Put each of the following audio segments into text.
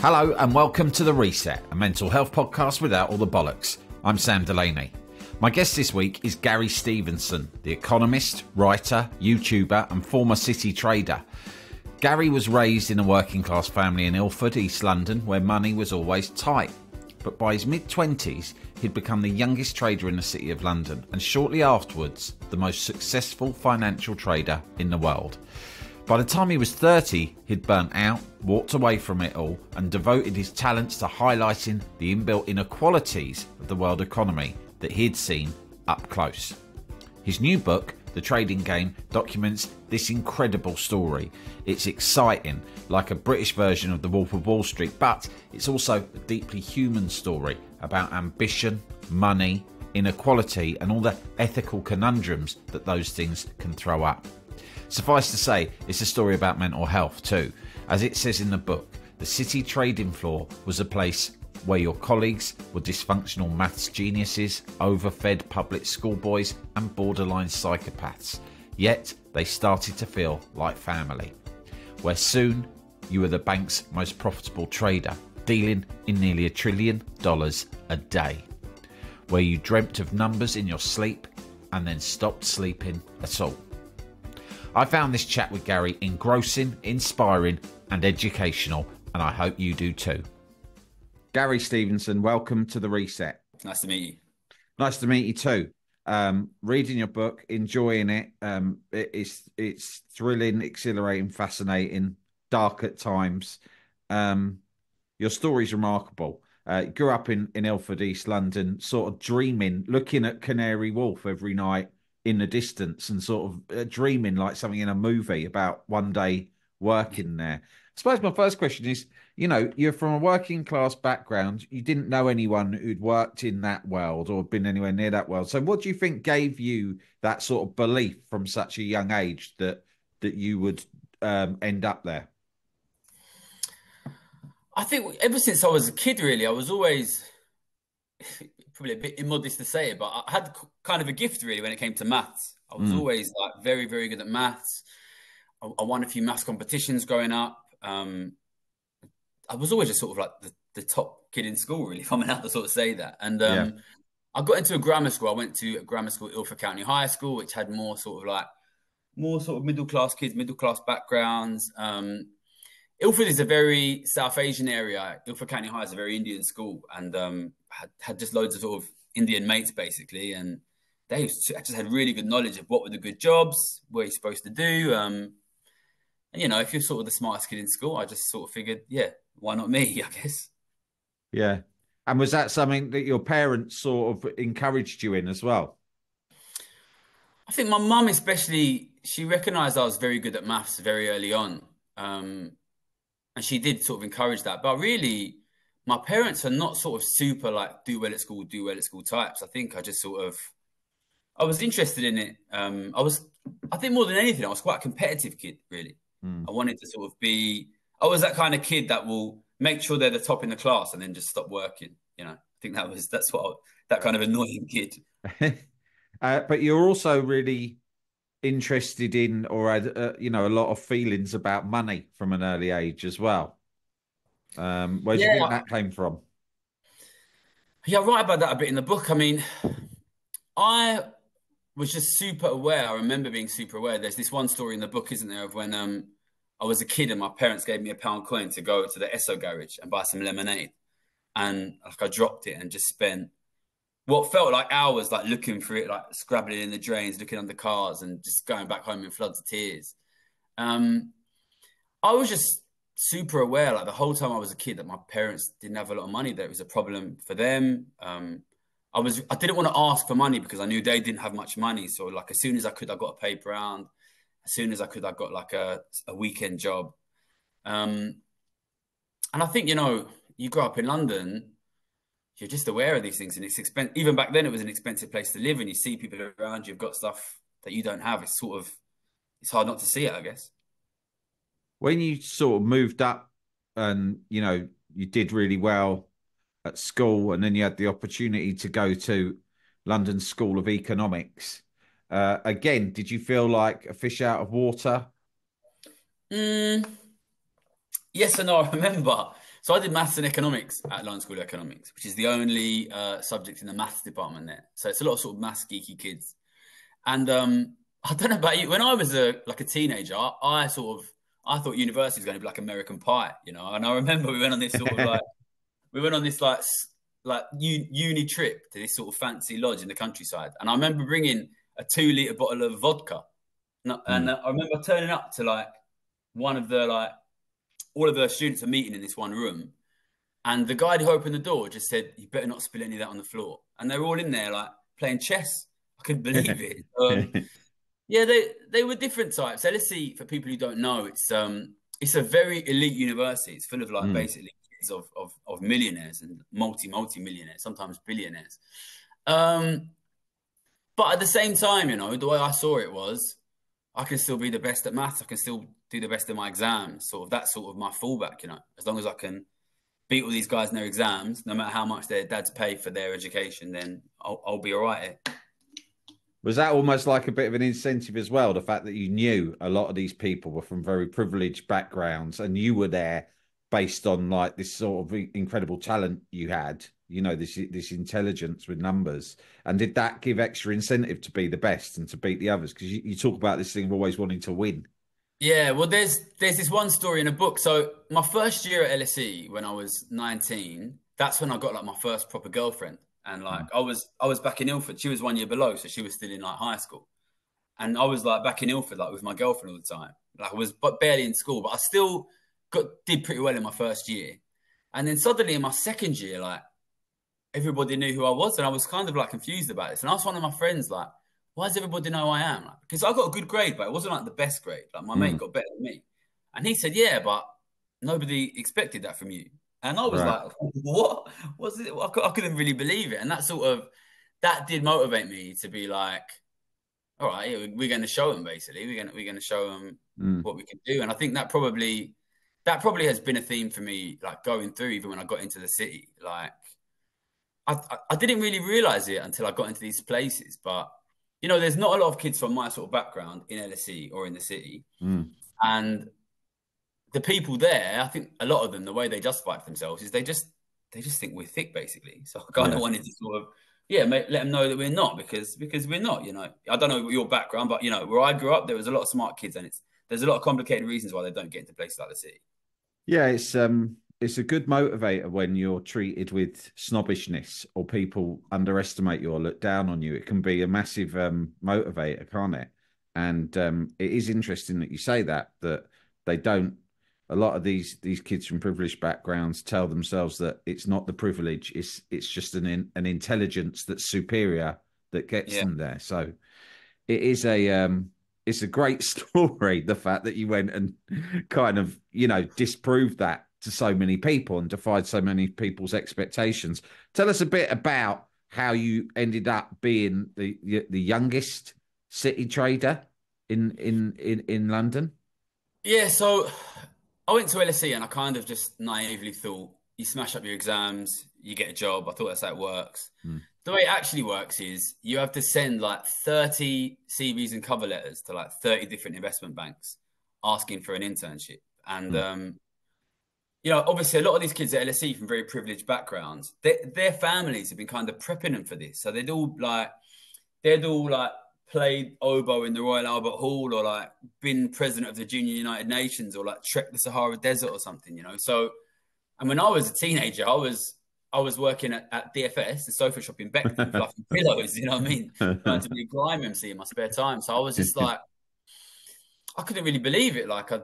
Hello and welcome to The Reset, a mental health podcast without all the bollocks. I'm Sam Delaney. My guest this week is Gary Stevenson, the economist, writer, YouTuber and former city trader. Gary was raised in a working class family in Ilford, East London, where money was always tight. But by his mid-20s, he'd become the youngest trader in the City of London and shortly afterwards, the most successful financial trader in the world. By the time he was 30, he'd burnt out, walked away from it all and devoted his talents to highlighting the inbuilt inequalities of the world economy that he'd seen up close. His new book, The Trading Game, documents this incredible story. It's exciting, like a British version of The Wolf of Wall Street, but it's also a deeply human story about ambition, money, inequality and all the ethical conundrums that those things can throw up. Suffice to say, it's a story about mental health too. As it says in the book, the city trading floor was a place where your colleagues were dysfunctional maths geniuses, overfed public schoolboys and borderline psychopaths. Yet they started to feel like family. Where soon you were the bank's most profitable trader, dealing in nearly $1 trillion a day. Where you dreamt of numbers in your sleep and then stopped sleeping at all. I found this chat with Gary engrossing, inspiring and educational, and I hope you do too. Gary Stevenson, welcome to The Reset. Nice to meet you. Nice to meet you too. Reading your book, enjoying it. It's thrilling, exhilarating, fascinating, dark at times. Your story's remarkable. You grew up in Ilford, East London, sort of dreaming, looking at Canary Wharf every night in the distance and sort of dreaming like something in a movie about one day working there. I suppose my first question is, you know, you're from a working class background. You didn't know anyone who'd worked in that world or been anywhere near that world. So what do you think gave you that sort of belief from such a young age that you would end up there? I think ever since I was a kid, really, I was always probably a bit immodest to say it, but I had kind of a gift really when it came to maths. I was always like very, very good at maths. I won a few maths competitions growing up. I was always just sort of like the top kid in school, really, if I'm allowed to sort of say that. And I got into a grammar school. I went to a grammar school, Ilford County High School, which had more sort of middle class kids, middle class backgrounds. Ilford is a very South Asian area. Ilford County High is a very Indian school, and had just loads of sort of Indian mates basically, and they just had really good knowledge of what were the good jobs, what you're supposed to do. And you know, if you're sort of the smartest kid in school, I just sort of figured, yeah, why not me? I guess. Yeah. And was that something that your parents sort of encouraged you in as well? I think my mum especially, she recognised I was very good at maths very early on. And she did sort of encourage that. But really, my parents are not sort of super like do well at school types. I think I just sort of, I was interested in it. I think more than anything, I was quite a competitive kid, really. I wanted to sort of I was that kind of kid that will make sure they're the top in the class and then just stop working. You know, I think that kind of annoying kid. But you're also really interested in or had, you know, a lot of feelings about money from an early age as well. Where do you think that came from? Yeah, I write about that a bit in the book. I mean, I was just super aware. I remember being super aware. There's this one story in the book, isn't there, of when I was a kid and my parents gave me a £1 coin to go to the Esso garage and buy some lemonade. And like I dropped it and just spent what felt like hours like looking for it, like scrabbling in the drains, looking under cars and just going back home in floods of tears. I was just super aware, like the whole time I was a kid, that my parents didn't have a lot of money, that it was a problem for them. I didn't want to ask for money because I knew they didn't have much money. So like as soon as I could, I got a paper round. As soon as I could, I got like a weekend job. And I think, you know, you grow up in London, you're just aware of these things, and it's expensive. Even back then, it was an expensive place to live, and you see people around you have got stuff that you don't have. It's hard not to see it, I guess. When you sort of moved up and, you know, you did really well at school and then you had the opportunity to go to London School of Economics, again, did you feel like a fish out of water? Yes and no, I remember. So I did maths and economics at London School of Economics, which is the only subject in the maths department there. So it's a lot of sort of maths geeky kids. And I don't know about you. When I was a teenager, I thought university was going to be like American Pie, you know. And I remember we went on this uni trip to this sort of fancy lodge in the countryside. And I remember bringing a 2 litre bottle of vodka. And I remember turning up to like one of the like all of the students are meeting in this one room. And the guy who opened the door just said, "You better not spill any of that on the floor." And they were all in there like playing chess. I couldn't believe it. Yeah, they were different types. LSE, for people who don't know, it's a very elite university. It's full of like basically kids of millionaires and multi-millionaires, sometimes billionaires. But at the same time, you know, the way I saw it was, I can still be the best at maths. I can still do the best in my exams. That's sort of my fallback, you know. As long as I can beat all these guys in their exams, no matter how much their dads pay for their education, then I'll be all right. Was that almost like a bit of an incentive as well? The fact that you knew a lot of these people were from very privileged backgrounds and you were there based on like this sort of incredible talent you had, you know, this intelligence with numbers. And did that give extra incentive to be the best and to beat the others? Because you talk about this thing of always wanting to win. Yeah, well, there's this one story in a book. So my first year at LSE, when I was 19, that's when I got like my first proper girlfriend. And like I was back in Ilford. She was 1 year below, so she was still in like high school. And I was like back in Ilford, like with my girlfriend all the time. Like I was but barely in school, but I still did pretty well in my first year. And then suddenly in my second year, like everybody knew who I was, and I was kind of like confused about this. And I asked one of my friends, like, "Why does everybody know who I am?" Like, because I got a good grade, but it wasn't like the best grade. Like my mate got better than me. And he said, "Yeah, but nobody expected that from you." And I was like, "What was it?" I couldn't really believe it. And that did motivate me to be like, "All right, yeah, we're going to show them. Basically, we're going to show them what we can do." And I think that probably has been a theme for me, like going through even when I got into the city. Like I didn't really realize it until I got into these places, but you know, there's not a lot of kids from my sort of background in LSE or in the city, and the people there, I think a lot of them, the way they justify it for themselves is they just think we're thick, basically. So I kind of wanted to sort of, let them know that we're not, because we're not. You know, I don't know your background, but you know, where I grew up, there was a lot of smart kids, and there's a lot of complicated reasons why they don't get into places like the city. Yeah, it's a good motivator when you're treated with snobbishness or people underestimate you or look down on you. It can be a massive motivator, can't it? And it is interesting that you say that they don't. A lot of these kids from privileged backgrounds tell themselves that it's not the privilege; it's just an intelligence that's superior that gets them there. So it is it's a great story. The fact that you went and kind of, you know, disproved that to so many people and defied so many people's expectations. Tell us a bit about how you ended up being the youngest city trader in London. Yeah, so I went to LSE and I kind of just naively thought, you smash up your exams, you get a job. I thought that's how it works. The way it actually works is you have to send like 30 CVs and cover letters to like 30 different investment banks asking for an internship. And, you know, obviously a lot of these kids at LSE from very privileged backgrounds, their families have been kind of prepping them for this. So they'd all like played oboe in the Royal Albert Hall, or like been president of the Junior United Nations, or like trekked the Sahara Desert or something, you know? So, and when I was a teenager, I was working at DFS, the sofa shop in Beckton, fluffing pillows, you know what I mean? Trying to be a grime MC in my spare time. So I was just like, I couldn't really believe it. Like, I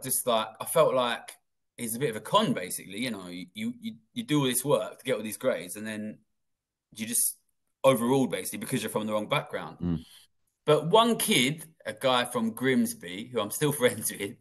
felt like it's a bit of a con, basically. You know, you do all this work to get all these grades, and then you just overruled, basically, because you're from the wrong background. But one kid, a guy from Grimsby, who I'm still friends with,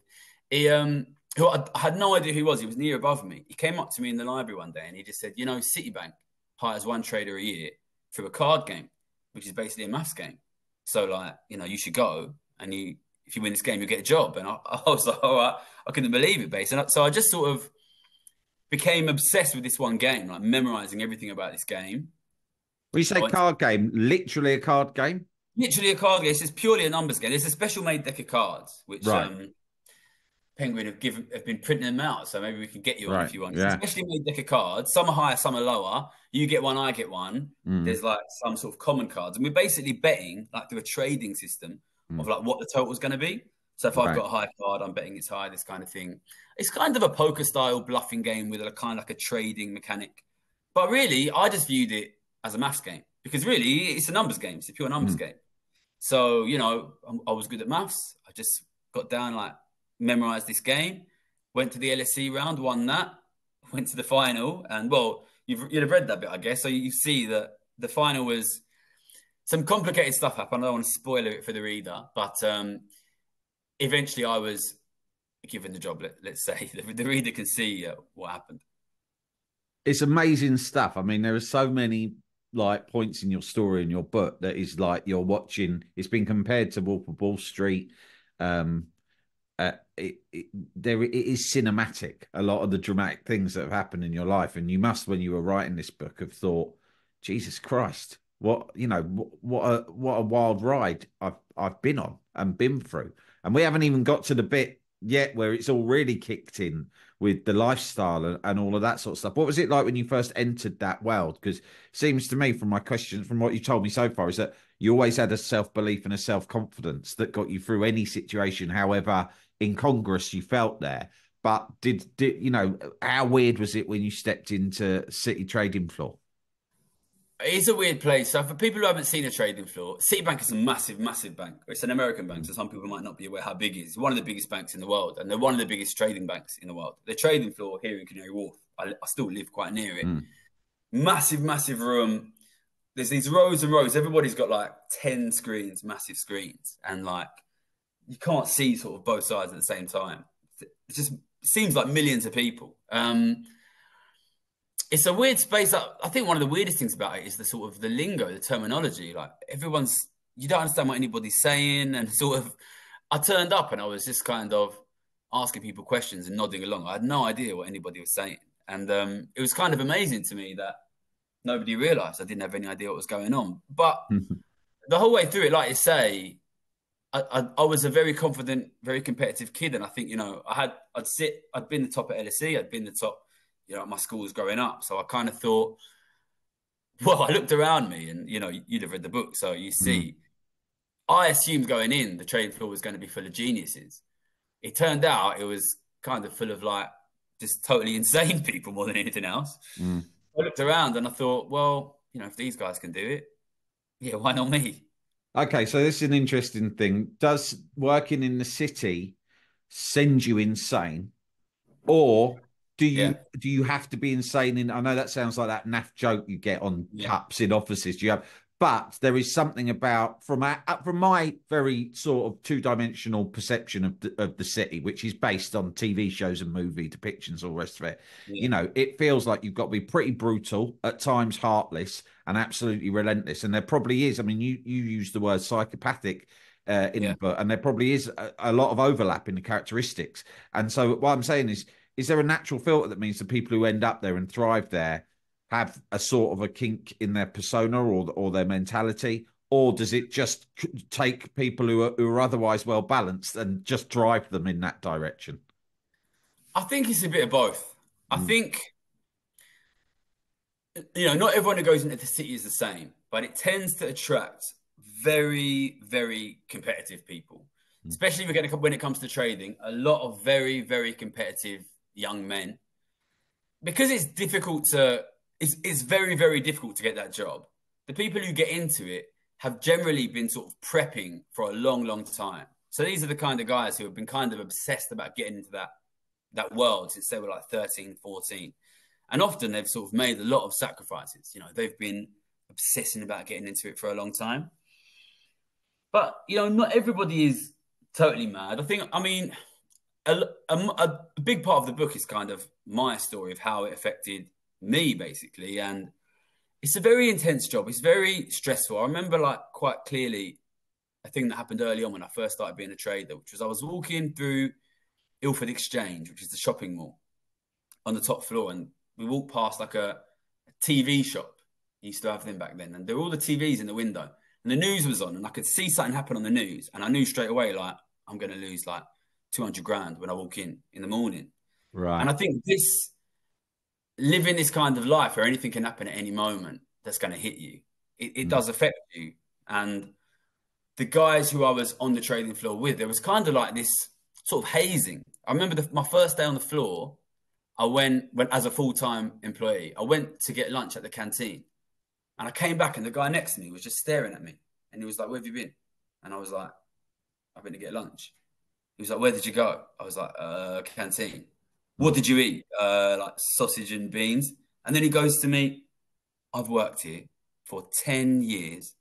who I had no idea who he was. He was near above me. He came up to me in the library one day and he just said, you know, Citibank hires one trader a year through a card game, which is basically a maths game. So, like, you know, you should go, and if you win this game, you get a job. And I was like, all right, I couldn't believe it, basically. So I just sort of became obsessed with this one game, like memorizing everything about this game. When you say card game, literally a card game? Literally a card game. It's just purely a numbers game. There's a special made deck of cards, which Penguin have been printing them out, so maybe we can get you one Right. if you want. It's Yeah. especially made deck of cards. Some are higher, some are lower. You get one, I get one. Mm, There's like some sort of common cards, and we're basically betting like through a trading system of mm. like what the total is going to be. So if I've Right. got a high card, I'm betting it's high. This kind of thing. It's kind of a poker style bluffing game with a kind of like a trading mechanic. But really, I just viewed it as a maths game because really it's a numbers game. It's a pure numbers Mm. game. So, I was good at maths. I just got down, like, memorized this game, went to the LSE round, won that, went to the final. And, well, you'd have read that bit, I guess. So you see that the final was some complicated stuff happened. I don't want to spoil it for the reader. But eventually I was given the job, let's say. The reader can see what happened. It's amazing stuff. I mean, there are so many like points in your story in your book that is like you're watching. It's been compared to Wolf of Wall Street. Um, it is cinematic. A lot of the dramatic things that have happened in your life, and you must, when you were writing this book, have thought, Jesus Christ, what a wild ride I've been on and been through, and we haven't even got to the bit yet where it's all really kicked in with the lifestyle and all of that sort of stuff. What was it like when you first entered that world? Because it seems to me, from my questions, from what you told me so far, is that you always had a self-belief and a self-confidence that got you through any situation, however incongruous you felt there. But did you know how weird was it when you stepped into City trading floor? It's a weird place. So for people who haven't seen a trading floor, Citibank is a massive, massive bank. It's an American bank, so some people might not be aware how big it is. It's one of the biggest banks in the world, and they're one of the biggest trading banks in the world. The trading floor here in Canary Wharf, I still live quite near it. Mm, Massive, massive room. There's these rows and rows. Everybody's got like 10 screens, massive screens, and like you can't see sort of both sides at the same time. It just seems like millions of people. It's a weird space. I think one of the weirdest things about it is the sort of the lingo, the terminology. Like you don't understand what anybody's saying, and sort of. I turned up and I was just kind of asking people questions and nodding along. I had no idea what anybody was saying, and it was kind of amazing to me that nobody realised I didn't have any idea what was going on. But mm, the whole way through it, like you say, I was a very confident, very competitive kid, and I think I'd been the top at LSE, I'd been the top, at my schools growing up. So I kind of thought, well, I looked around me, and you'd have read the book, so you mm, see, I assumed going in the trading floor was going to be full of geniuses. It turned out it was kind of full of like just totally insane people more than anything else. mm. I looked around and I thought, well, if these guys can do it, yeah, why not me? Okay, so this is an interesting thing. Does working in the city send you insane? Or do you Yeah, do you have to be insane in? I know that sounds like that naff joke you get on yeah, cups in offices. Do you have, but there is something about from my very sort of two-dimensional perception of the city, which is based on TV shows and movie depictions, all the rest of it. yeah, You know, it feels like you've got to be pretty brutal, at times heartless, and absolutely relentless. And there probably is. I mean, you use the word psychopathic in the yeah. book, and there probably is a lot of overlap in the characteristics. And so, what I'm saying is there a natural filter that means the people who end up there and thrive there have a sort of a kink in their persona or their mentality, or does it just take people who are otherwise well balanced and just drive them in that direction? I think it's a bit of both. I Mm, think, not everyone who goes into the city is the same, but it tends to attract very, very competitive people, mm, especially when it comes to trading. A lot of very, very competitive young men, because it's very, very difficult to get that job. The people who get into it have generally been sort of prepping for a long, long time. So these are the kind of guys who have been kind of obsessed about getting into that world since they were like 13, 14. And often they've sort of made a lot of sacrifices. They've been obsessing about getting into it for a long time. But, not everybody is totally mad. I mean, a big part of the book is kind of my story of how it affected me, basically. And it's a very intense job. It's very stressful. I remember like quite clearly a thing that happened early on when I first started being a trader, which was I was walking through Ilford Exchange, which is the shopping mall on the top floor, and we walked past like a TV shop. You used to have them back then, and there were all the TVs in the window, and the news was on, and I could see something happen on the news, and I knew straight away like I'm going to lose like 200 grand when I walk in the morning. And Right. I think living this kind of life where anything can happen at any moment that's going to hit you, it Mm. does affect you. And the guys who I was on the trading floor with, there was kind of like this sort of hazing. I remember my first day on the floor, I went as a full-time employee. I went to get lunch at the canteen, and I came back, and the guy next to me was just staring at me, and he was like, "Where have you been?" And I was like, "I've been to get lunch." He was like, "Where did you go?" I was like, canteen." "What Mm. did you eat?" Like sausage and beans. And then he goes to me, "I've worked here for 10 years,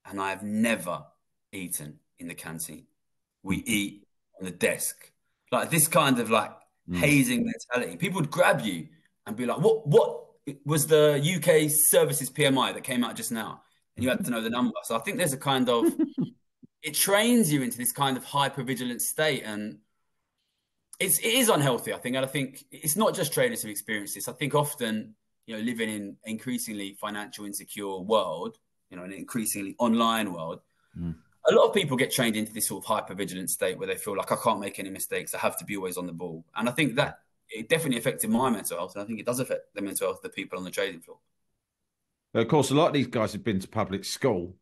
and I have never eaten in the canteen. We eat on the desk." Like this kind of like Mm. hazing mentality. People would grab you and be like, what was the UK services PMI that came out just now? And you had to know the number. So I think there's a kind of, it trains you into this kind of hyper vigilant state. And it is unhealthy, I think. And I think it's not just traders who experience this. I think often, living in increasingly financial insecure world, an increasingly online world, Mm. a lot of people get trained into this sort of hyper vigilant state where they feel like I can't make any mistakes. I have to be always on the ball. And I think Yeah. that it definitely affected my mental health. And I think it does affect the mental health of the people on the trading floor. But of course, a lot of these guys have been to public school.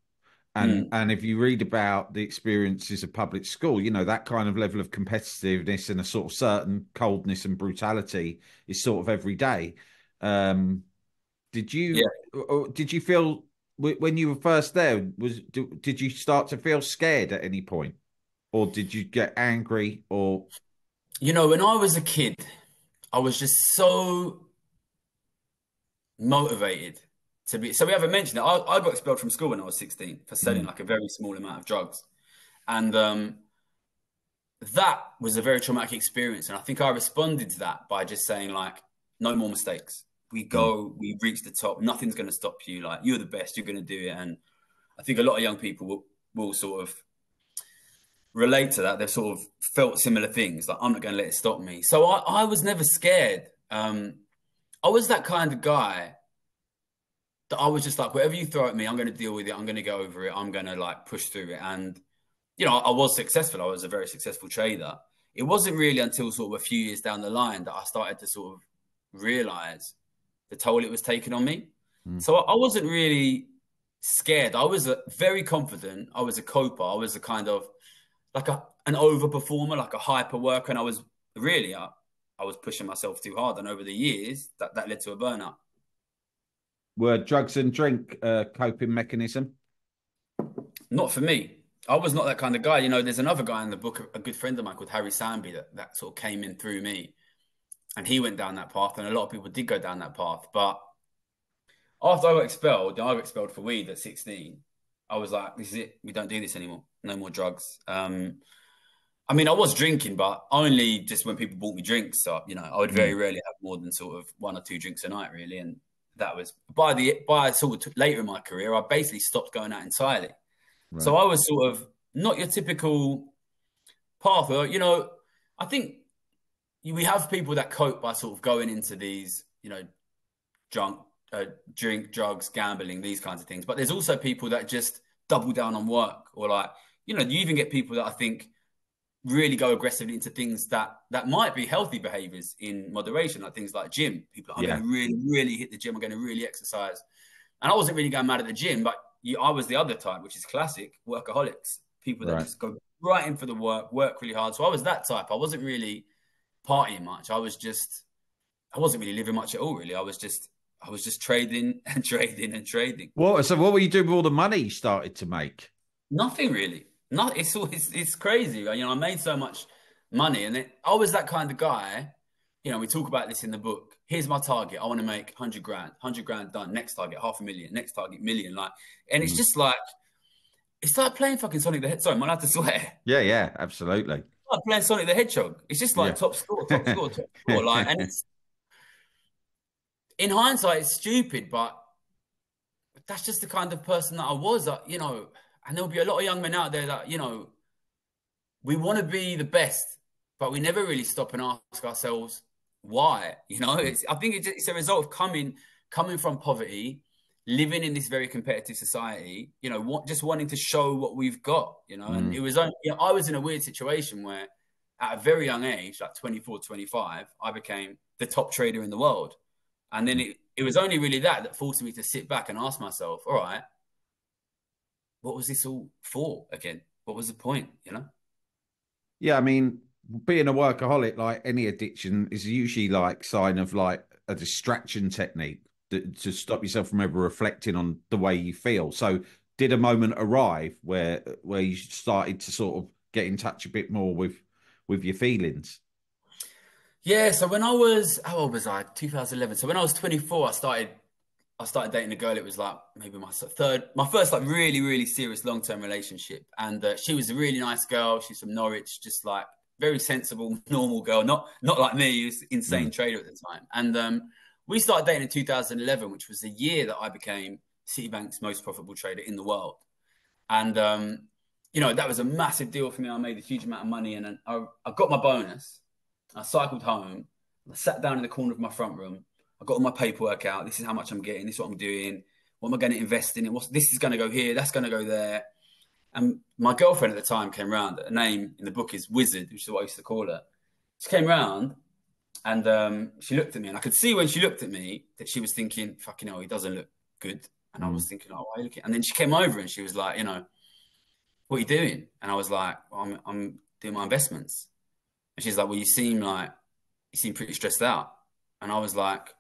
And Mm. and if you read about the experiences of public school, that kind of level of competitiveness and a sort of certain coldness and brutality is sort of every day. Um, did Yeah. you did you feel when you were first there, did you start to feel scared at any point, or did you get angry, or When I was a kid, I was just so motivated to be. So we haven't mentioned it. I got expelled from school when I was 16 for selling Mm. like a very small amount of drugs. And that was a very traumatic experience. And I think I responded to that by just saying, like, no more mistakes. Mm. We reach the top. Nothing's going to stop you. Like, you're the best. You're going to do it. And I think a lot of young people will sort of relate to that. They've sort of felt similar things. Like, I'm not going to let it stop me. So I was never scared. I was that kind of guy that I was just like, whatever you throw at me, I'm going to deal with it. I'm going to go over it. I'm going to like push through it. And I was successful. I was a very successful trader. It wasn't really until sort of a few years down the line that I started to sort of realize the toll it was taking on me. Mm. So I wasn't really scared. I was very confident. I was a coper. I was a kind of like an overperformer, like a hyper worker. And I was really, I was pushing myself too hard. And over the years, that led to a burnout. Were drugs and drink a coping mechanism? Not for me. I was not that kind of guy. There's another guy in the book, a good friend of mine called Harry Samby, that sort of came in through me. And he went down that path. And a lot of people did go down that path. But after I got expelled for weed at 16. I was like, this is it. We don't do this anymore. No more drugs. I mean, I was drinking, but only just when people bought me drinks. So, I would very Mm. rarely have more than sort of one or two drinks a night, really. And that was by sort of later in my career, I basically stopped going out entirely. Right. So I was sort of not your typical path. I think we have people that cope by sort of going into these, drunk, drink, drugs, gambling, these kinds of things. But there's also people that just double down on work, or like, you even get people that I think really go aggressively into things that might be healthy behaviors in moderation, like things like gym. People are going Yeah. to really, really hit the gym. I'm going to really exercise. And I wasn't really going mad at the gym, but I was the other type, which is classic workaholics. People that Right. just go right in for the work really hard. So I was that type. I wasn't really partying much. I wasn't really living much at all, really. I was just trading and trading and trading. What were you doing with all the money you started to make? Nothing really. Not it's crazy. I made so much money, and I was that kind of guy. We talk about this in the book. Here's my target. I want to make 100 grand. 100 grand done. Next target, 500,000. Next target, million. Like, and it's Mm. just like it's like playing fucking Sonic the Hedgehog. Sorry, am I allowed to swear? Yeah, yeah, absolutely. It's like playing Sonic the Hedgehog. It's just like Yeah. top score, top score, top score. Like, and it's in hindsight, it's stupid, but that's just the kind of person that I was. And there'll be a lot of young men out there that we want to be the best, but we never really stop and ask ourselves why. I think it's a result of coming from poverty, living in this very competitive society. Just wanting to show what we've got. And Mm. it was only, I was in a weird situation where at a very young age, like 24, 25, I became the top trader in the world. And then it was only really that forced me to sit back and ask myself, all right, what was this all for again? What was the point, you know? Yeah, I mean, being a workaholic, like any addiction, is usually like sign of like a distraction technique to stop yourself from ever reflecting on the way you feel. So, did a moment arrive where you started to sort of get in touch a bit more with your feelings? Yeah, so when I was, how old was I? 2011. So when I was 24, I started dating a girl. It was like maybe my first like really, really serious long-term relationship. And she was a really nice girl. She's from Norwich, just like very sensible, normal girl. Not like me, who's insane Mm, trader at the time. And we started dating in 2011, which was the year that I became Citibank's most profitable trader in the world. And that was a massive deal for me. I made a huge amount of money, and I got my bonus. I cycled home. I sat down in the corner of my front room. I got all my paperwork out. This is how much I'm getting. This is what I'm doing. What am I going to invest in? This is going to go here. That's going to go there. And my girlfriend at the time came round. Her name in the book is Wizard, which is what I used to call her. She came round and she looked at me, and I could see when she looked at me that she was thinking, "Fucking hell, he doesn't look good." And I mm, was thinking, "Oh, why are you looking?" And then she came over and she was like, "What are you doing?" And I was like, well, I'm doing my investments." And she's like, "Well, you seem pretty stressed out." And I was like,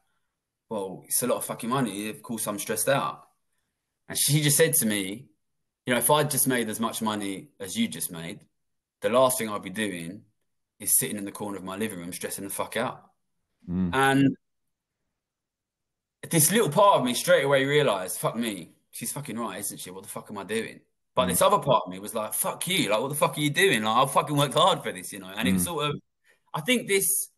"Well, it's a lot of fucking money. Of course I'm stressed out." And she just said to me, "If I just made as much money as you just made, the last thing I'd be doing is sitting in the corner of my living room stressing the fuck out." mm, And this little part of me straight away realized, fuck me, she's fucking right, isn't she? What the fuck am I doing? But mm, this other part of me was like, fuck you. Like, what the fuck are you doing? Like, I fucking worked hard for this. And it was mm, sort of, I think this,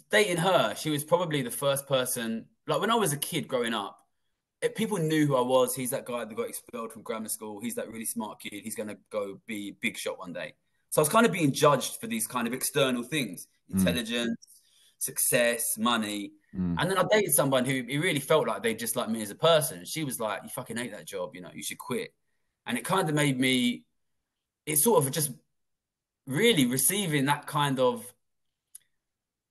dating her, she was probably the first person, like when I was a kid growing up, people knew who I was. He's that guy that got expelled from grammar school. He's that really smart kid. He's going to go be big shot one day. So I was kind of being judged for these kind of external things, mm, intelligence, success, money. mm, And then I dated someone who it really felt like they just like me as a person. She was like, "You fucking hate that job, you should quit." And it kind of made me, it sort of just really receiving that kind of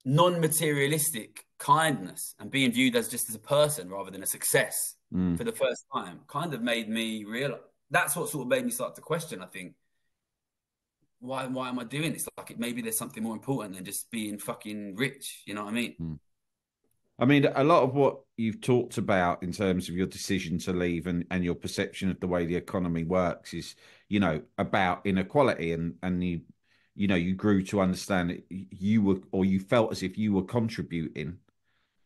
non-materialistic kindness and being viewed as just as a person rather than a success mm. for the first time kind of made me realize, that's what sort of made me start to question, I think, why am I doing this? Like, maybe there's something more important than just being fucking rich. You know what I mean? Mm. I mean, a lot of what you've talked about in terms of your decision to leave and your perception of the way the economy works is, about inequality and you grew to understand that you were or you felt as if you were contributing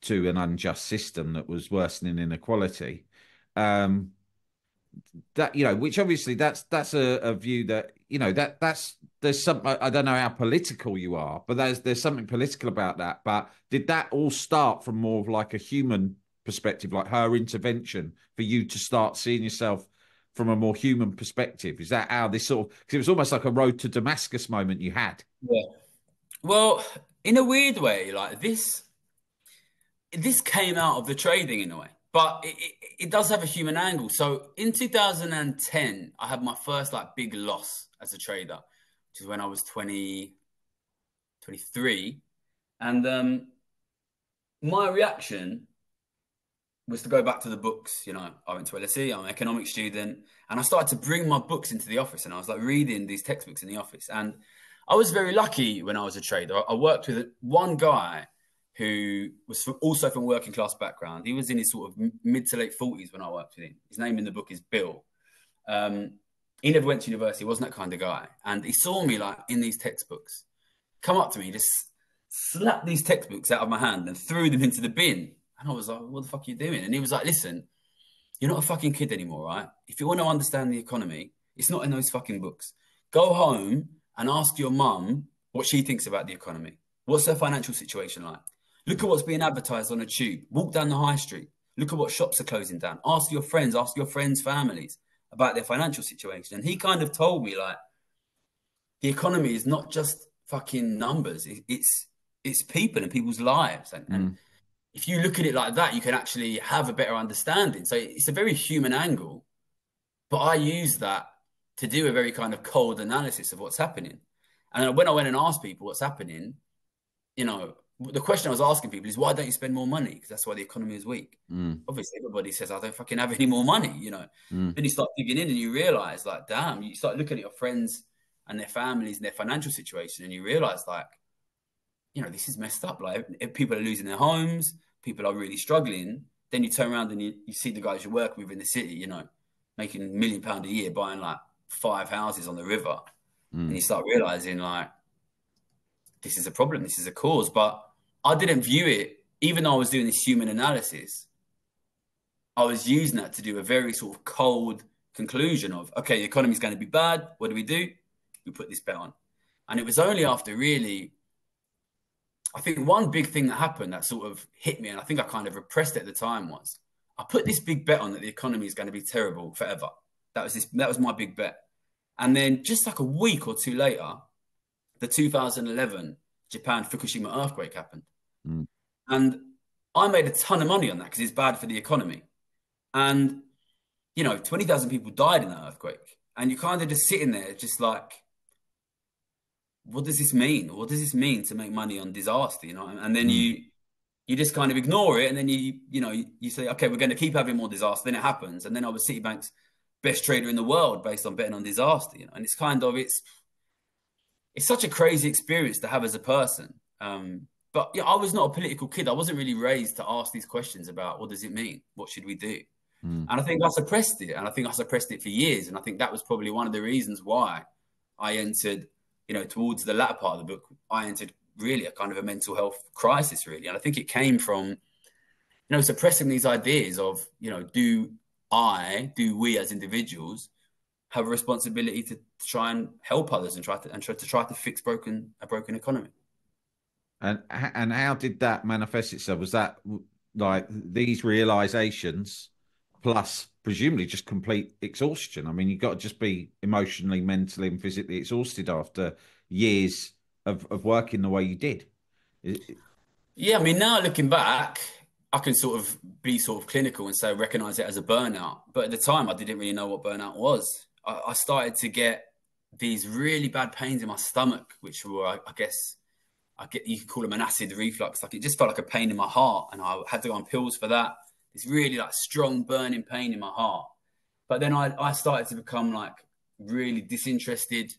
to an unjust system that was worsening inequality. Um, that which obviously that's a view that that's there's some I don't know how political you are, but there's something political about that. But did that all start from more of like a human perspective, like her intervention for you to start seeing yourself from a more human perspective? Is that how this sort of, because it was almost like a road to Damascus moment you had? Yeah. Well, in a weird way, like this came out of the trading in a way, but it does have a human angle. So in 2010, I had my first like big loss as a trader, which is when I was 23. And my reaction was to go back to the books. I went to LSE, I'm an economics student, and I started to bring my books into the office, and I was like reading these textbooks in the office. And I was very lucky when I was a trader. I worked with one guy who was also from working class background. He was in his sort of mid to late 40s when I worked with him. His name in the book is Bill. Um, he never went to university, wasn't that kind of guy. And he saw me like in these textbooks, come up to me, just slapped these textbooks out of my hand and threw them into the bin. And I was like, "What the fuck are you doing?" And he was like, "Listen, you're not a fucking kid anymore, right? If you want to understand the economy, it's not in those fucking books. Go home and ask your mum what she thinks about the economy. What's her financial situation like? Look at what's being advertised on a tube. Walk down the high street. Look at what shops are closing down. Ask your friends' families about their financial situation." And he kind of told me, like, the economy is not just fucking numbers. It's people and people's lives. And Mm, if you look at it like that, you can actually have a better understanding. So it's a very human angle, but I use that to do a very kind of cold analysis of what's happening. And when I went and asked people what's happening, the question I was asking people is, why don't you spend more money? Because that's why the economy is weak. Mm. Obviously, everybody says, I don't fucking have any more money. Mm. Then you start digging in and you realize, like, damn, you start looking at your friends and their families and their financial situation, and you realize, like, this is messed up. Like, if people are losing their homes, people are really struggling. Then you turn around and you see the guys you work with in the city, making £1 million a year, buying like 5 houses on the river. And Mm. you start realizing, like, this is a problem, this is a cause. But I didn't view it, even though I was doing this human analysis, I was using that to do a very sort of cold conclusion of, okay, the economy is going to be bad. What do? We put this bet on. And it was only after really, I think one big thing that happened that sort of hit me, and I think I kind of repressed it at the time, was I put this big bet on that the economy is going to be terrible forever. That was my big bet. And then just like a week or two later, the 2011 Japan Fukushima earthquake happened. Mm. And I made a ton of money on that because it's bad for the economy. And, 20,000 people died in that earthquake. And you're kind of just sitting there, just like, what does this mean? What does this mean to make money on disaster? And then Mm. you just kind of ignore it. And then you say, okay, we're going to keep having more disaster. Then it happens. And then I was Citibank's best trader in the world based on betting on disaster. And it's kind of, it's such a crazy experience to have as a person. But yeah, I was not a political kid. I wasn't really raised to ask these questions about what does it mean? What should we do? Mm. And I think I suppressed it. And I think I suppressed it for years. And I think that was probably one of the reasons why I entered, towards the latter part of the book, I entered really a kind of a mental health crisis, really. And I think it came from, suppressing these ideas of, do we as individuals have a responsibility to try and help others and try to fix a broken economy. And how did that manifest itself? Was that like these realizations plus presumably just complete exhaustion? I mean, you've got to just be emotionally, mentally, and physically exhausted after years of working the way you did. Yeah, I mean, now looking back, I can sort of be sort of clinical and say recognize it as a burnout. But at the time, I didn't really know what burnout was. I started to get these really bad pains in my stomach, which were, I guess, you could call them an acid reflux. Like, it just felt like a pain in my heart, and I had to go on pills for that. This really like strong burning pain in my heart. But then I started to become like really disinterested.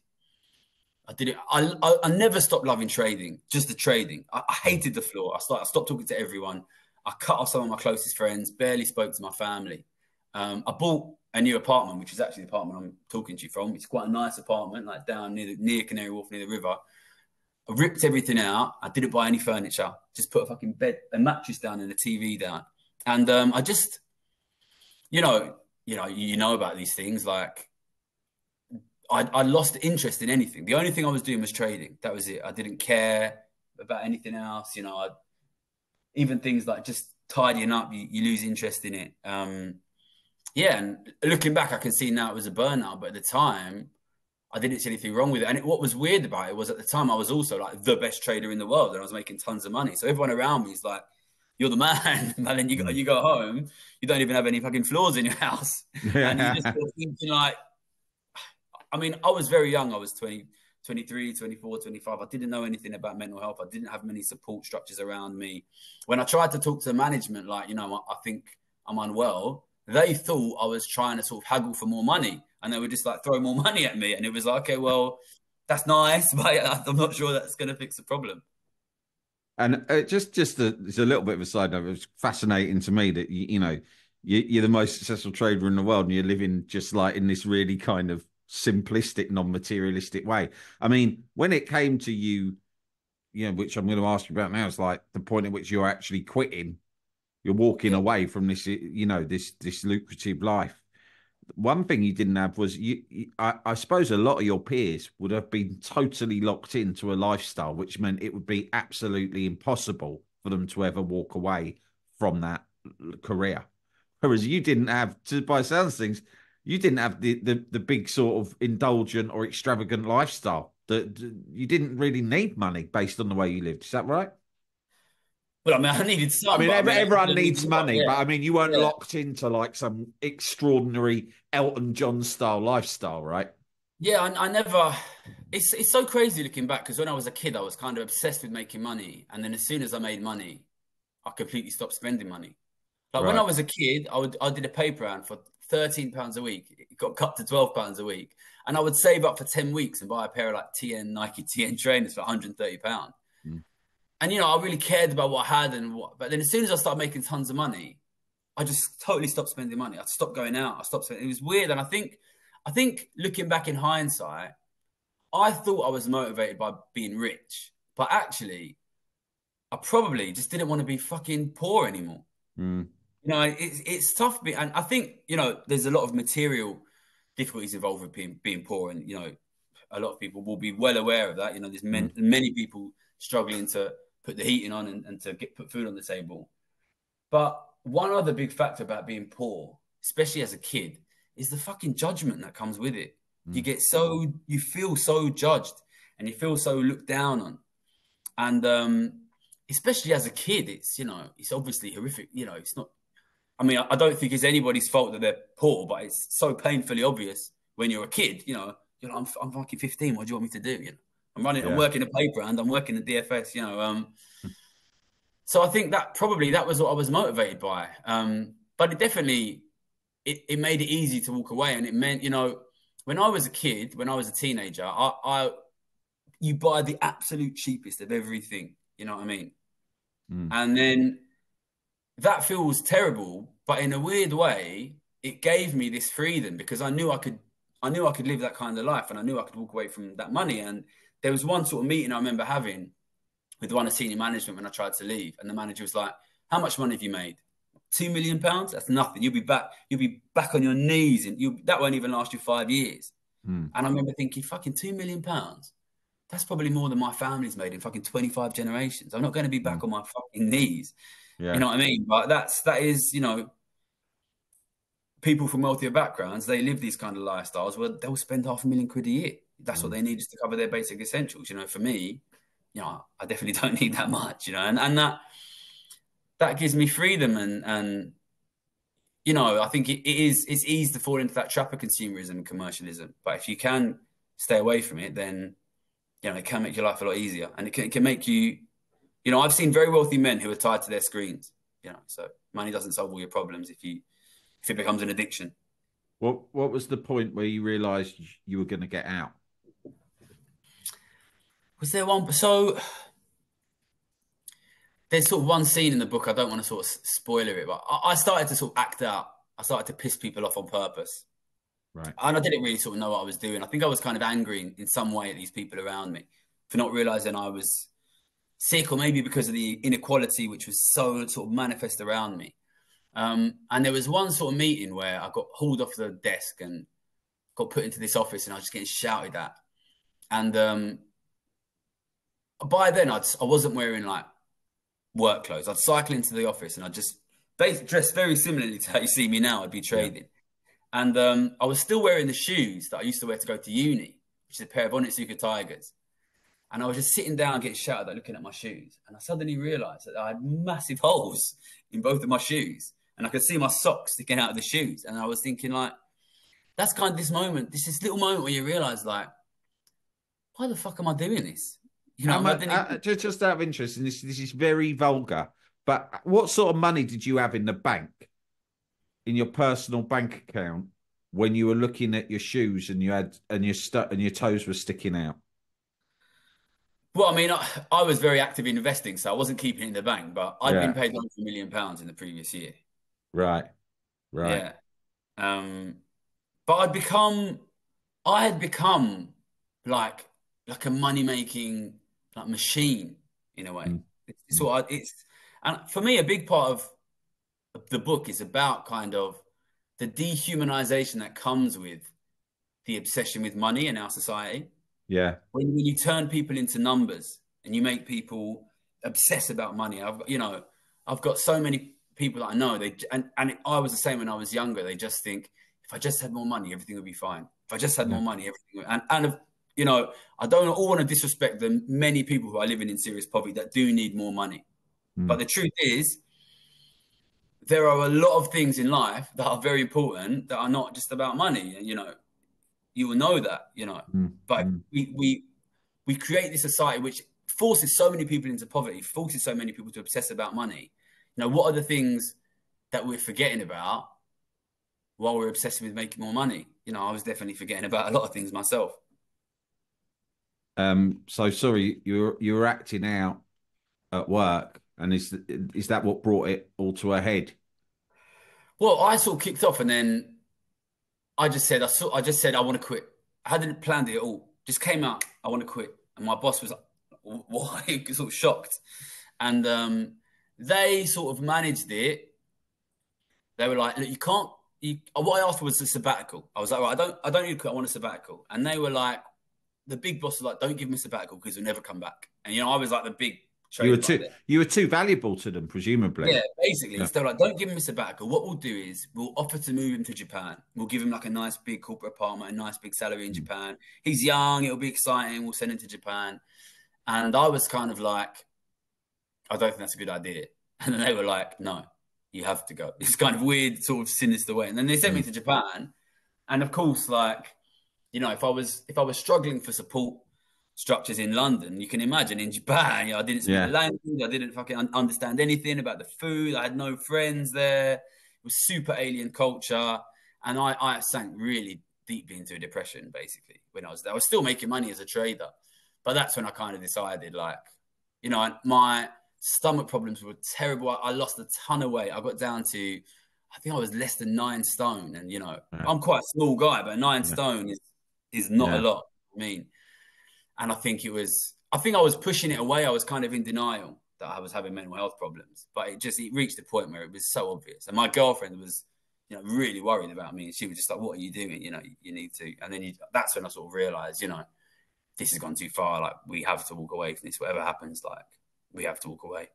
I never stopped loving trading, just the trading. I hated the floor. I stopped talking to everyone. I cut off some of my closest friends, barely spoke to my family. I bought a new apartment, which is actually the apartment I'm talking to you from. It's quite a nice apartment, like down near Canary Wharf, near the river. I ripped everything out. I didn't buy any furniture. Just put a fucking bed, a mattress down, and a TV down. And I just, you know about these things. Like, I lost interest in anything. The only thing I was doing was trading. That was it. I didn't care about anything else. Even things like just tidying up, you lose interest in it. Yeah, and looking back, I can see now it was a burnout. But at the time, I didn't see anything wrong with it. And what was weird about it was at the time I was also like the best trader in the world, and I was making tons of money. So everyone around me is like, "You're the man." And then you go home, you don't even have any fucking floors in your house, and you just sort of thinking like, I mean, I was very young. I was 20, 23, 24, 25. I didn't know anything about mental health. I didn't have many support structures around me. When I tried to talk to management, like, I think I'm unwell, they thought I was trying to sort of haggle for more money. And they would just like throw more money at me. And it was like, okay, well, that's nice, but I'm not sure that's going to fix the problem. And it's a little bit of a side note. It was fascinating to me that you're the most successful trader in the world, and you're living just like in this really kind of simplistic, non-materialistic way. I mean, when it came to you, which I'm going to ask you about now, is like the point at which you're actually quitting, you're walking Yeah. away from this, this lucrative life. One thing you didn't have was I suppose a lot of your peers would have been totally locked into a lifestyle, which meant it would be absolutely impossible for them to ever walk away from that career. Whereas you didn't have, by sounds of things, you didn't have the big sort of indulgent or extravagant lifestyle. That you didn't really need money based on the way you lived. Is that right? But I mean, I needed I some, mean, but I mean, everyone needs money, but yeah, I mean, you weren't yeah. locked into like some extraordinary Elton John style lifestyle, right? Yeah, I never. It's so crazy looking back because when I was a kid, I was kind of obsessed with making money, and then as soon as I made money, I completely stopped spending money. Like when I Right. was a kid, I did a paper round for £13 a week. It got cut to £12 a week, and I would save up for 10 weeks and buy a pair of like TN Nike TN trainers for £130. Mm. And I really cared about what I had and what. But then as soon as I started making tons of money, I just totally stopped spending money. I stopped going out. I stopped spending. It was weird, and I think looking back in hindsight, I thought I was motivated by being rich, but actually, I probably just didn't want to be fucking poor anymore. Mm. It's tough, and I think there's a lot of material difficulties involved with being poor, and a lot of people will be well aware of that. There's Mm. many people struggling to put the heating on and to put food on the table. But one other big factor about being poor, especially as a kid, is the fucking judgment that comes with it. Mm. You feel so judged and you feel so looked down on. And especially as a kid, it's obviously horrific. It's not, I mean, I don't think it's anybody's fault that they're poor, but it's so painfully obvious when you're a kid, I'm fucking 15. What do you want me to do? I'm Yeah. working a paper and I'm working at DFS. So I think that was what I was motivated by. But it definitely it made it easy to walk away, and it meant when I was a kid, when I was a teenager, I you buy the absolute cheapest of everything. You know what I mean? Mm. And then that feels terrible, but in a weird way, it gave me this freedom because I knew I could live that kind of life, and I knew I could walk away from that money. And there was one sort of meeting I remember having with one of senior management when I tried to leave, and the manager was like, "How much money have you made? £2 million? That's nothing. You'll be back. You'll be back on your knees, and that won't even last you 5 years." Mm. And I remember thinking, "Fucking £2 million. That's probably more than my family's made in fucking 25 generations. I'm not going to be Mm. back on my fucking knees." You Yeah. know what I mean? But that is, people from wealthier backgrounds, they live these kind of lifestyles where they'll spend £500,000 a year. That's what Mm. they need just to cover their basic essentials. For me, I definitely don't need that much, and that gives me freedom and I think it's easy to fall into that trap of consumerism and commercialism. But if you can stay away from it, then it can make your life a lot easier, and it can make you. I've seen very wealthy men who are tied to their screens. So money doesn't solve all your problems if it becomes an addiction. What was the point where you realised you were going to get out? Was there one? So there's sort of one scene in the book. I don't want to sort of spoiler it, but I started to sort of act out. I started to piss people off on purpose. Right. And I didn't really sort of know what I was doing. I think I was kind of angry in some way at these people around me for not realizing I was sick, or maybe because of the inequality which was so sort of manifest around me. And there was one sort of meeting where I got hauled off the desk and got put into this office, and I was just getting shouted at. And by then, I wasn't wearing like work clothes. I'd cycle into the office and I'd just dress very similarly to how you see me now. I'd be Yeah. trading. And I was still wearing the shoes that I used to wear to go to uni, which is a pair of Onitsuka Tigers. And I was just sitting down getting shouted at, looking at my shoes. And I suddenly realized that I had massive holes in both of my shoes. And I could see my socks sticking out of the shoes. And I was thinking, like, that's kind of this little moment where you realize, like, why the fuck am I doing this? How I much? didn't even, Just out of interest, and this is very vulgar, but what sort of money did you have in the bank, in your personal bank account, when you were looking at your shoes and you had and your toes were sticking out? well, I mean, I was very active in investing, so I wasn't keeping it in the bank, but I'd been Yeah. paid like £1 million in the previous year. Right. Right. Yeah. Um, but I had become like like a money making like machine in a way. Mm. It's Mm. what it's and for me a big part of the book is about kind of the dehumanization that comes with the obsession with money in our society. Yeah. When you turn people into numbers and you make people obsess about money. I've got so many people that I know. I was the same when I was younger. They just think if I just had more money, everything would be fine. If I just had Yeah. more money, everything would, I don't all want to disrespect the many people who are living in serious poverty that do need more money. But Mm. the truth is, there are a lot of things in life that are very important that are not just about money. you will know that, you know. Mm, But mm. we create this society which forces so many people into poverty, forces so many people to obsess about money. You know, what are the things that we're forgetting about while we're obsessing with making more money? You know, I was definitely forgetting about a lot of things myself. So sorry, you were acting out at work, and is that what brought it all to a head? Well, I sort of kicked off, and then I just said I want to quit. I hadn't planned it at all. Just came out. I want to quit, and my boss was like, "Why?" He was sort of shocked, and they sort of managed it. They were like, "Look, you can't." What I asked for was a sabbatical. I was like, "Right, I don't need to quit. I want a sabbatical." And they were like, the big boss was like, "Don't give him a sabbatical because he'll never come back." And you know, I was like the big trader guy there. You were too valuable to them, presumably. Yeah, basically. Yeah. So like, don't give him a sabbatical. What we'll do is we'll offer to move him to Japan. We'll give him like a nice big corporate apartment, a nice big salary in Mm. Japan. He's young, it'll be exciting. We'll send him to Japan. And I was kind of like, I don't think that's a good idea. And then they were like, no, you have to go. It's kind of weird, sort of sinister way. And then they sent me Mm. to Japan. And of course, like, you know, if I was struggling for support structures in London, you can imagine in Japan, you know, I didn't speak the Yeah. language, I didn't fucking understand anything about the food, I had no friends there. It was super alien culture, and I sank really deeply into a depression basically when I was there. I was still making money as a trader, but that's when I kind of decided, like, you know, my stomach problems were terrible. I lost a ton of weight. I got down to, I think I was less than 9 stone. And, you know, Yeah. I'm quite a small guy, but nine Yeah. stone is not a Yeah. lot. I mean, and I think I was pushing it away. I was kind of in denial that I was having mental health problems, but it reached a point where it was so obvious. And my girlfriend was, you know, really worried about me. And she was just like, "What are you doing? You know, you need to." And then that's when I sort of realized, you know, this has gone too far. Like, we have to walk away from this. Whatever happens, like, we have to walk away.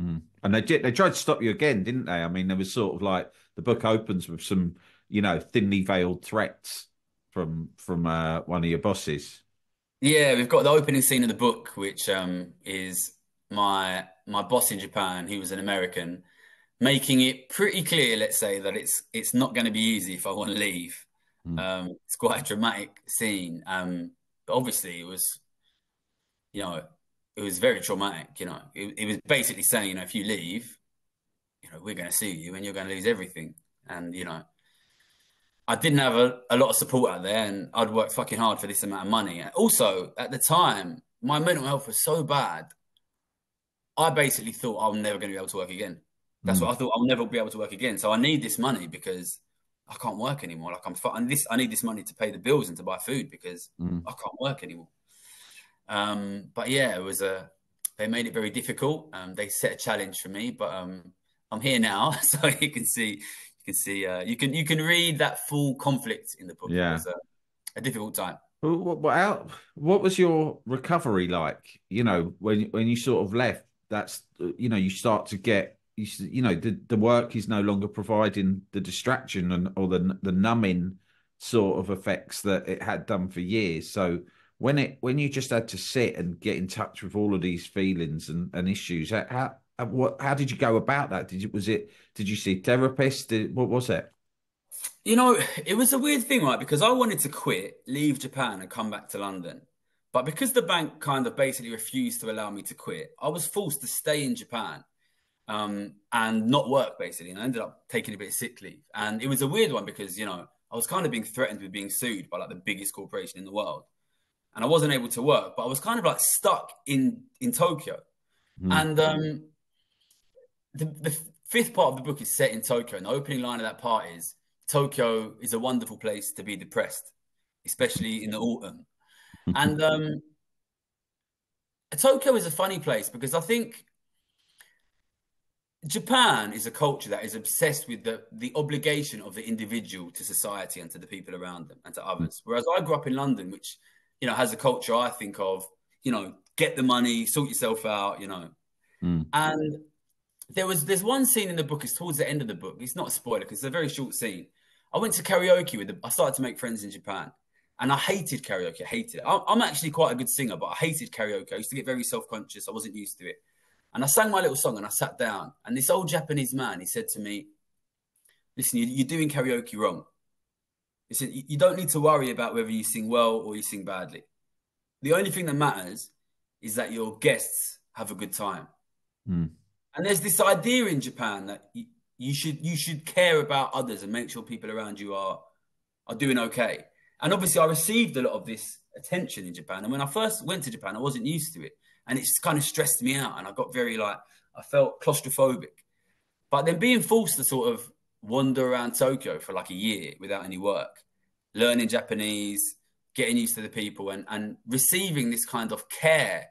Mm. And they tried to stop you again, didn't they? I mean, there was sort of like the book opens with some, thinly veiled threats from one of your bosses. Yeah, we've got the opening scene of the book, which is my boss in Japan, who was an American, making it pretty clear, let's say, that it's not going to be easy if I want to leave. Mm. It's quite a dramatic scene, but obviously you know, it was very traumatic. You know, it was basically saying, you know, if you leave, you know, we're going to sue you and you're going to lose everything. And you know, I didn't have a lot of support out there, and I'd worked fucking hard for this amount of money. And also, at the time, my mental health was so bad, I basically thought I'm never going to be able to work again. That's what Mm. I thought. I'll never be able to work again. So I need this money because I can't work anymore. Like, I need this money to pay the bills and to buy food because Mm. I can't work anymore. But yeah, they made it very difficult. They set a challenge for me, but I'm here now, so you can read that full conflict in the book. It Yeah. was a difficult time. What was your recovery like? When you sort of left, that's you start to get the work is no longer providing the distraction or the numbing sort of effects that it had done for years. So when you just had to sit and get in touch with all of these feelings and issues, how did you go about that? Did you see therapists? What was it? You know, it was a weird thing, right? Because I wanted to quit, leave Japan, and come back to London. But because the bank kind of basically refused to allow me to quit, I was forced to stay in Japan and not work, basically. And I ended up taking a bit of sick leave. And it was a weird one because, you know, I was kind of being threatened with being sued by like the biggest corporation in the world. And I wasn't able to work, but I was kind of like stuck in Tokyo. Mm. And the fifth part of the book is set in Tokyo, and the opening line of that part is Tokyo is a wonderful place to be depressed, especially in the autumn. And Tokyo is a funny place because I think Japan is a culture that is obsessed with the obligation of the individual to society and to the people around them and to others. Whereas I grew up in London, which, you know, has a culture I think of, you know, get the money, sort yourself out, you know. Mm. And there's one scene in the book, it's towards the end of the book. It's not a spoiler because it's a very short scene. I went to karaoke I started to make friends in Japan, and I hated karaoke. I hated it. I'm actually quite a good singer, but I hated karaoke. I used to get very self-conscious. I wasn't used to it. And I sang my little song and I sat down, and this old Japanese man, he said to me, "Listen, you're doing karaoke wrong. He said, you don't need to worry about whether you sing well or you sing badly. The only thing that matters is that your guests have a good time. Mm. And there's this idea in Japan that you should care about others and make sure people around you are doing okay. And obviously, I received a lot of this attention in Japan. And when I first went to Japan, I wasn't used to it, and it just kind of stressed me out. And I got very I felt claustrophobic. But then being forced to sort of wander around Tokyo for like a year without any work, learning Japanese, getting used to the people, and receiving this kind of care,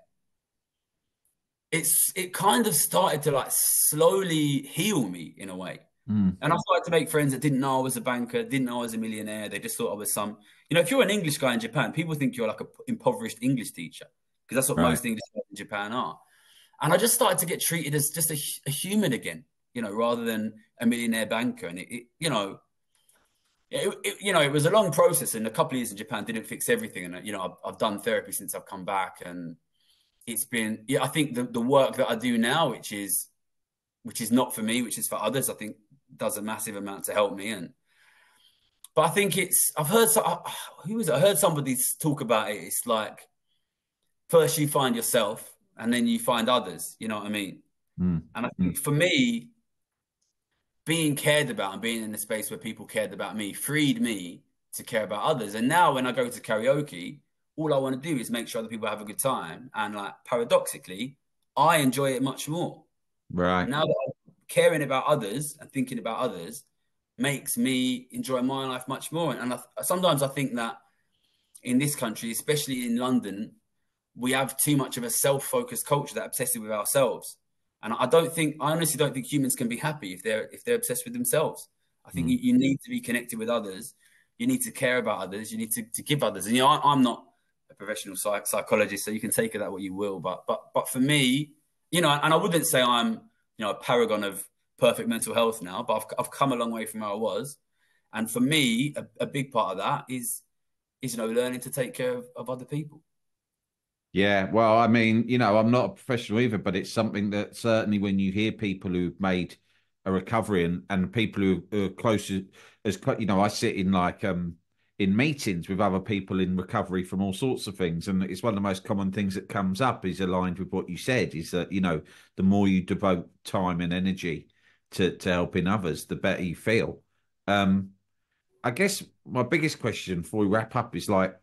it kind of started to like slowly heal me in a way. Mm. And I started to make friends that didn't know I was a banker, didn't know I was a millionaire. They just thought I was some, if you're an English guy in Japan, people think you're like an impoverished English teacher, because that's what Right. most English guys in Japan are. And I just started to get treated as just a human again, rather than a millionaire banker. And it was a long process, and a couple of years in Japan didn't fix everything. And I've done therapy since I've come back, and it's been, I think the work that I do now, which is not for me, which is for others, I think does a massive amount to help me. But I think I've heard, who was it? I heard somebody talk about it. It's like, first you find yourself and then you find others, you know what I mean? Mm. And I think for me, being cared about and being in a space where people cared about me freed me to care about others. And now when I go to karaoke, all I want to do is make sure that people have a good time. And like, paradoxically, I enjoy it much more. Right. Now that I'm caring about others and thinking about others makes me enjoy my life much more. And sometimes I think that in this country, especially in London, we have too much of a self-focused culture that obsessive with ourselves. And I honestly don't think humans can be happy if they're obsessed with themselves. I think you need to be connected with others. You need to care about others. You need to give others. And I'm not a professional psychologist, so you can take it that what you will. But for me, and I wouldn't say I'm a paragon of perfect mental health now, but I've come a long way from where I was. And for me, a big part of that is learning to take care of other people. Yeah, well, I mean, I'm not a professional either, but it's something that certainly when you hear people who've made a recovery and people who are close I sit in in meetings with other people in recovery from all sorts of things, and it's one of the most common things that comes up is aligned with what you said, is that the more you devote time and energy to helping others, the better you feel. I guess my biggest question before we wrap up is like,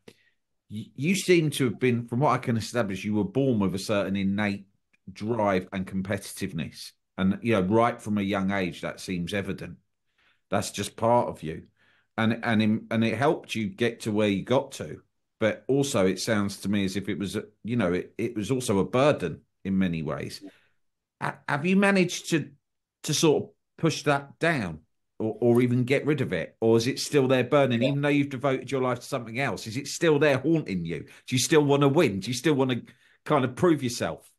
you seem to have been, from what I can establish, you were born with a certain innate drive and competitiveness. And, right from a young age, that seems evident. That's just part of you. And it helped you get to where you got to. But also it sounds to me as if it was, it was also a burden in many ways. Have you managed to sort of push that down? Or even get rid of it? Or is it still there burning, even though you've devoted your life to something else? Is it still there haunting you? Do you still want to win? Do you still want to kind of prove yourself?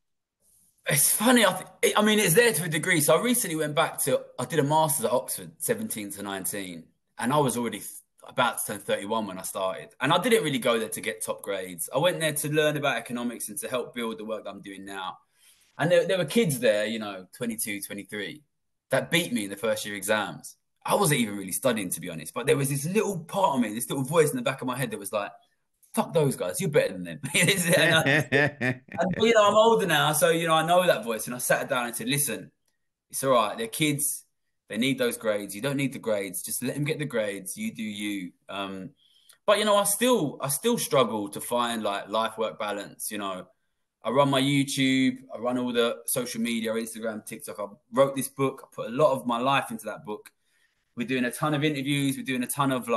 It's funny. I mean, it's there to a degree. So I recently went back I did a master's at Oxford, 17 to 19. And I was already about to turn 31 when I started. And I didn't really go there to get top grades. I went there to learn about economics and to help build the work that I'm doing now. And there were kids there, 22, 23, that beat me in the first year exams. I wasn't even really studying, to be honest, but there was this little part of me, this little voice in the back of my head that was like, fuck those guys, you're better than them. I'm older now, so, I know that voice. And I sat down and said, listen, it's all right. They're kids. They need those grades. You don't need the grades. Just let them get the grades. You do you. But, I still struggle to find like life-work balance. I run my YouTube. I run all the social media, Instagram, TikTok. I wrote this book. I put a lot of my life into that book. We're doing a ton of interviews. We're doing a ton of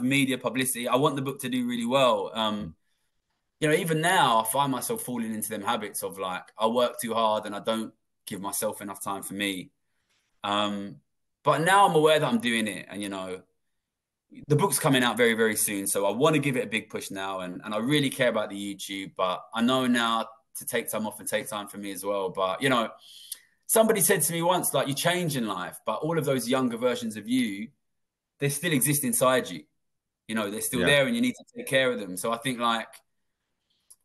media publicity. I want the book to do really well. Even now I find myself falling into them habits of like, I work too hard and I don't give myself enough time for me. But now I'm aware that I'm doing it, and the book's coming out very, very soon. So I want to give it a big push now, and I really care about the YouTube, but I know now to take time off and take time for me as well. But somebody said to me once, like, you change in life, but all of those younger versions of you, they still exist inside you. They're still there, and you need to take care of them. So I think like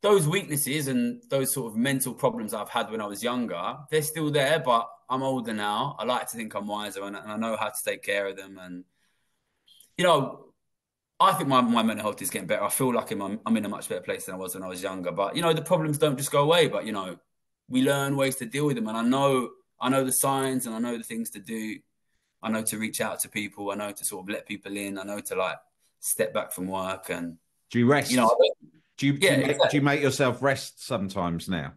those weaknesses and those sort of mental problems I've had when I was younger, they're still there, but I'm older now. I like to think I'm wiser, and I know how to take care of them. And You know, I think my mental health is getting better. I feel like I'm in a much better place than I was when I was younger. But you know, the problems don't just go away. But you know, we learn ways to deal with them. And I know the signs and I know the things to do. I know to reach out to people. I know to sort of let people in. I know to like step back from work and Do you you know, rest? yeah, Do you exactly. make yourself rest sometimes now?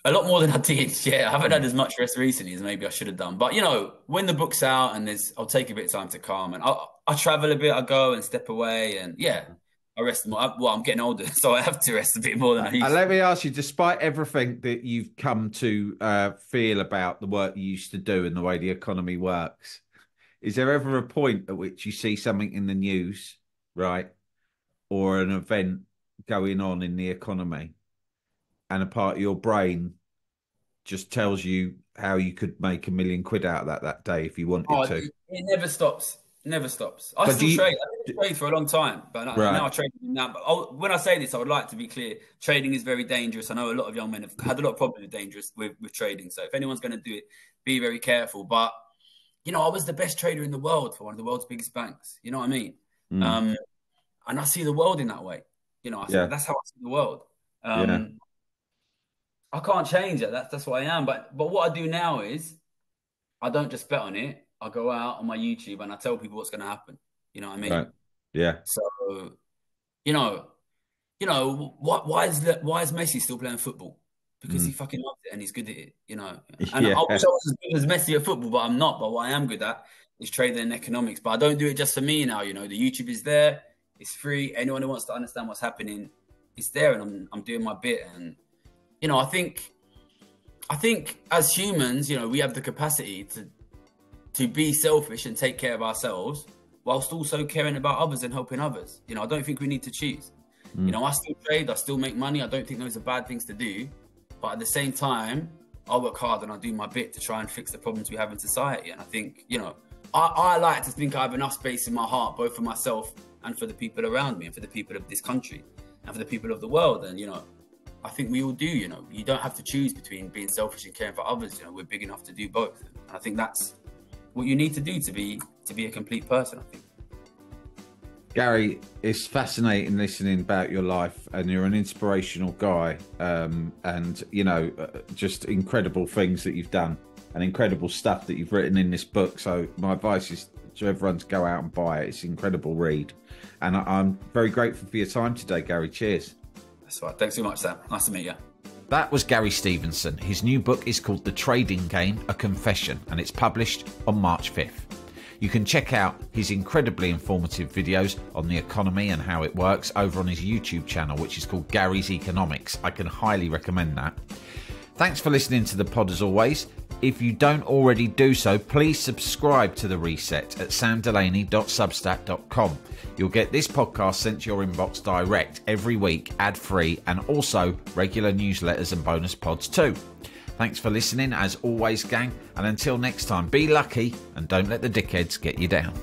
A lot more than I did. Yeah, I haven't Mm. had as much rest recently as maybe I should have done. But you know, when the book's out and I'll take a bit of time to calm and I travel a bit. I go and step away and yeah, I rest more. Well, I'm getting older, so I have to rest a bit more than I used Let to. me ask you, despite everything that you've come to feel about the work you used to do and the way the economy works, is there ever a point at which you see something in the news, right, or an event going on in the economy, and a part of your brain just tells you how you could make £1 million out of that day if you wanted Oh, to? it never stops. Never stops. I But do still trade. you, I didn't trade for a long time, but now right? I trade now. But when I say this, I would like to be clear. Trading is very dangerous. I know a lot of young men have had a lot of problems with trading. So if anyone's going to do it, be very careful. But you know, I was the best trader in the world for one of the world's biggest banks. You know what I mean? Mm, Um, and I see the world in that way. You know, yeah, that's how I see the world. yeah, Um, I can't change it. That's what I am. But what I do now is I don't just bet on it. I go out on my YouTube and I tell people what's going to happen. You know what I mean? right, yeah, So you know, why is Messi still playing football? Because he mm, fucking loves it and he's good at it. You know, and I wish yeah, I was as good as Messi at football, but I'm not. But what I am good at is trading and economics. But I don't do it just for me now. You know, the YouTube is there. It's free. Anyone who wants to understand what's happening, it's there, and I'm doing my bit. And you know, I think as humans, you know, we have the capacity to be selfish and take care of ourselves whilst also caring about others and helping others. You know, I don't think we need to choose. You mm, know, I still trade, I still make money. I don't think those are bad things to do. But at the same time, I work hard and I do my bit to try and fix the problems we have in society. And I think, you know, I like to think I have enough space in my heart, both for myself and for the people around me and for the people of this country and for the people of the world. And, you know, I think we all do, you know, you don't have to choose between being selfish and caring for others. You know, we're big enough to do both. And I think that's what you need to do to be a complete person, I think. Gary, it's fascinating listening about your life, and you're an inspirational guy, and you know, just incredible things that you've done and incredible stuff that you've written in this book. So my advice is to everyone to go out and buy it. It's an incredible read, and I'm very grateful for your time today, Gary. Cheers. That's right. Thanks so much, Sam. Nice to meet you. That was Gary Stevenson. His new book is called The Trading Game, A Confession, and it's published on March 5th. You can check out his incredibly informative videos on the economy and how it works over on his YouTube channel, which is called Gary's Economics. I can highly recommend that. Thanks for listening to the pod as always. If you don't already do so, please subscribe to The Reset at samdelaney.substack.com. You'll get this podcast sent to your inbox direct every week, ad-free, and also regular newsletters and bonus pods too. Thanks for listening, as always, gang, and until next time, be lucky and don't let the dickheads get you down.